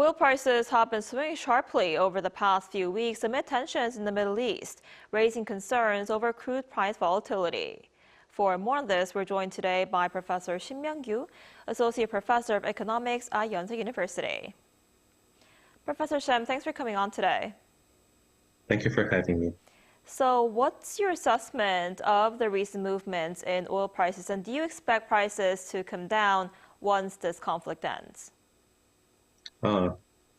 Oil prices have been swinging sharply over the past few weeks amid tensions in the Middle East, raising concerns over crude price volatility. For more on this, we're joined today by Professor Shim Myungkyu, Associate Professor of Economics at Yonsei University. Professor Shim, thanks for coming on today. Thank you for having me. So what's your assessment of the recent movements in oil prices, and do you expect prices to come down once this conflict ends?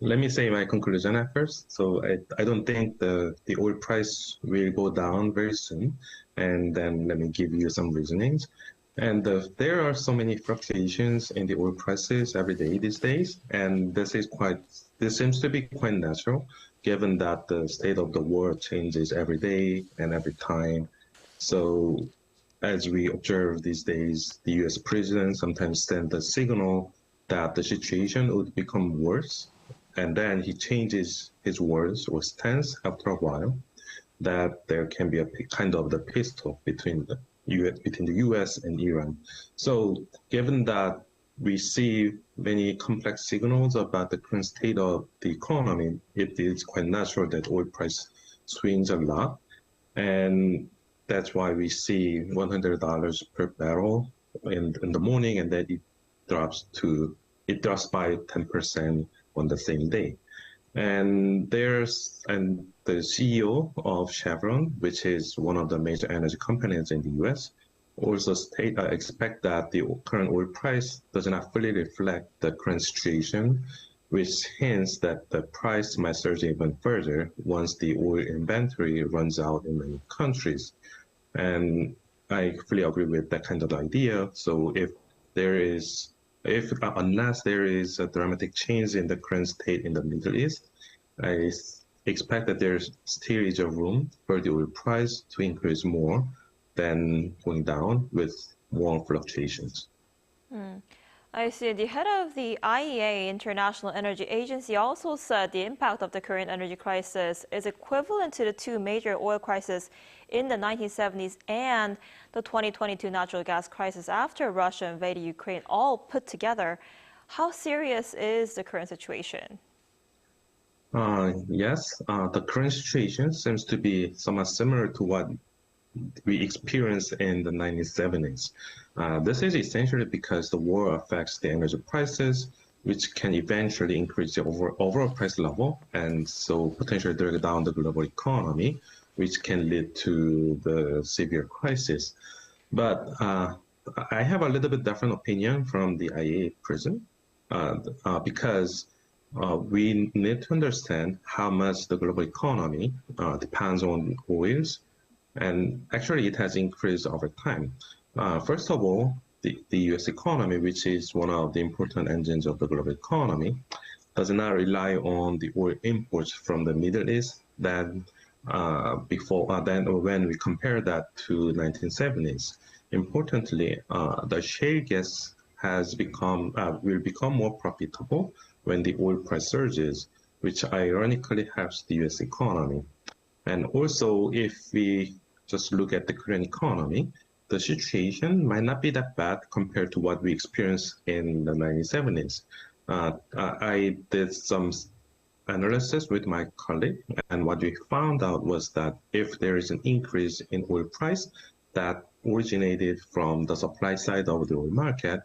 Let me say my conclusion at first. So I don't think the oil price will go down very soon. And then let me give you some reasonings. And there are so many fluctuations in the oil prices every day these days. And this seems to be quite natural, given that the state of the world changes every day and every time. So as we observe these days, the US president sometimes sends a signal that the situation would become worse, and then he changes his words or stance after a while, that there can be a kind of the peace talk between the US and Iran. So given that we see many complex signals about the current state of the economy, it is quite natural that oil price swings a lot. And that's why we see $100 per barrel in the morning, and then it drops by 10% on the same day. And the CEO of Chevron, which is one of the major energy companies in the US, also expect that the current oil price does not fully reflect the current situation, which hints that the price might surge even further once the oil inventory runs out in many countries. And I fully agree with that kind of idea. So unless there is a dramatic change in the current state in the Middle East, I expect that there still is a room for the oil price to increase more than going down with more fluctuations. I see. The head of the IEA, International Energy Agency, also said the impact of the current energy crisis is equivalent to the two major oil crises in the 1970s and the 2022 natural gas crisis after Russia invaded Ukraine, all put together. How serious is the current situation? Yes, the current situation seems to be somewhat similar to what we experienced in the 1970s. This is essentially because the war affects the energy prices, which can eventually increase the overall price level, and so potentially drag down the global economy, which can lead to the severe crisis. But I have a little bit different opinion from the IEA president, because we need to understand how much the global economy depends on oils. And actually, it has increased over time. First of all, the US economy, which is one of the important engines of the global economy, does not rely on the oil imports from the Middle East when we compare that to 1970s. Importantly, the shale gas will become more profitable when the oil price surges, which ironically helps the US economy. And also, if we just look at the current economy, the situation might not be that bad compared to what we experienced in the 1970s. I did some analysis with my colleague, and what we found out was that if there is an increase in oil price that originated from the supply side of the oil market,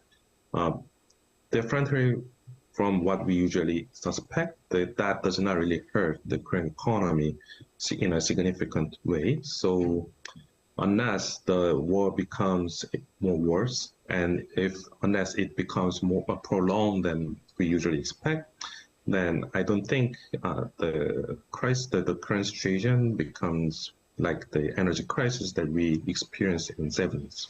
differently from what we usually suspect, that does not really hurt the current economy in a significant way. So unless the war becomes more worse, and unless it becomes more prolonged than we usually expect, then I don't think the current situation becomes like the energy crisis that we experienced in the 70s.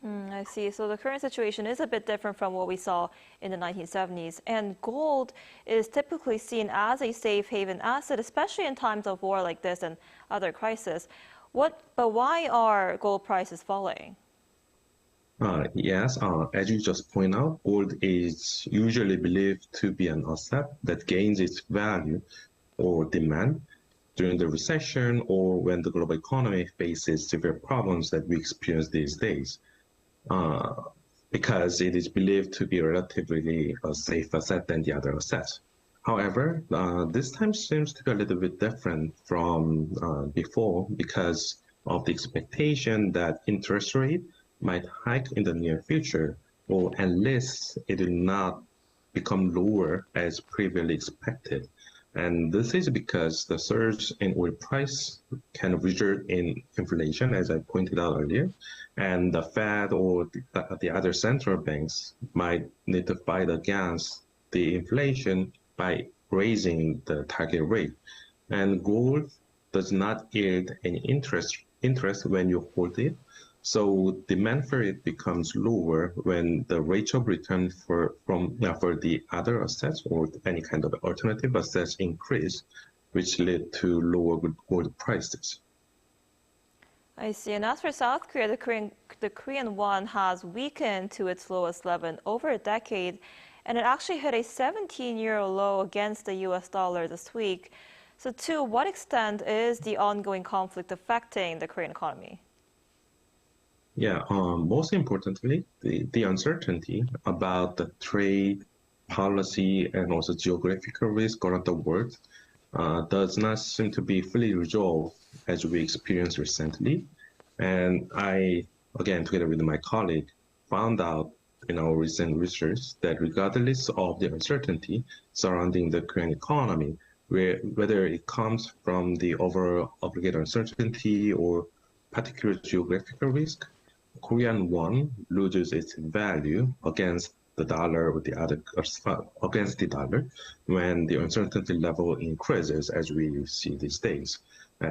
I see. So the current situation is a bit different from what we saw in the 1970s. And gold is typically seen as a safe haven asset, especially in times of war like this and other crises. But why are gold prices falling? Yes, as you just point out, gold is usually believed to be an asset that gains its value or demand during the recession or when the global economy faces severe problems that we experience these days. Because it is believed to be relatively a safe asset than the other assets. However, this time seems to be a little bit different from before because of the expectation that interest rate might hike in the near future, or at least it will not become lower as previously expected. And this is because the surge in oil price can result in inflation, as I pointed out earlier, and the Fed or the other central banks might need to fight against the inflation by raising the target rate. And gold does not yield any interest when you hold it. So demand for it becomes lower when the rate of return for the other assets or any kind of alternative assets increase, which lead to lower gold prices. I see. And as for South Korea, the Korean won has weakened to its lowest level in over a decade, and it actually hit a 17-year low against the US dollar this week. So to what extent is the ongoing conflict affecting the Korean economy? Yeah, most importantly, the uncertainty about the trade policy and also geographical risk around the world does not seem to be fully resolved as we experienced recently. And I, again, together with my colleague, found out in our recent research that regardless of the uncertainty surrounding the Korean economy, whether it comes from the overall obligate uncertainty or particular geographical risk, Korean won loses its value against the dollar or against the dollar when the uncertainty level increases, as we see these days.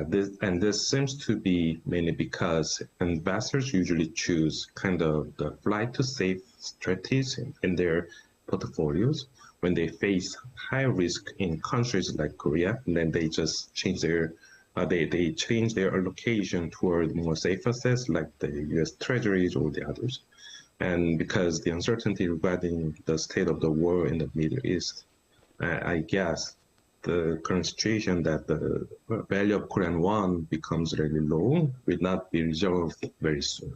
This seems to be mainly because investors usually choose kind of the flight to safe strategies in their portfolios when they face high risk in countries like Korea, and then they just change their they change their allocation toward more safe assets like the U.S. Treasuries or the others. And because the uncertainty regarding the state of the war in the Middle East, I guess the current situation that the value of Korean won becomes really low will not be resolved very soon.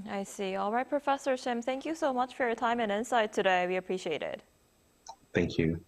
I see. All right, Professor Shim, thank you so much for your time and insight today. We appreciate it. Thank you.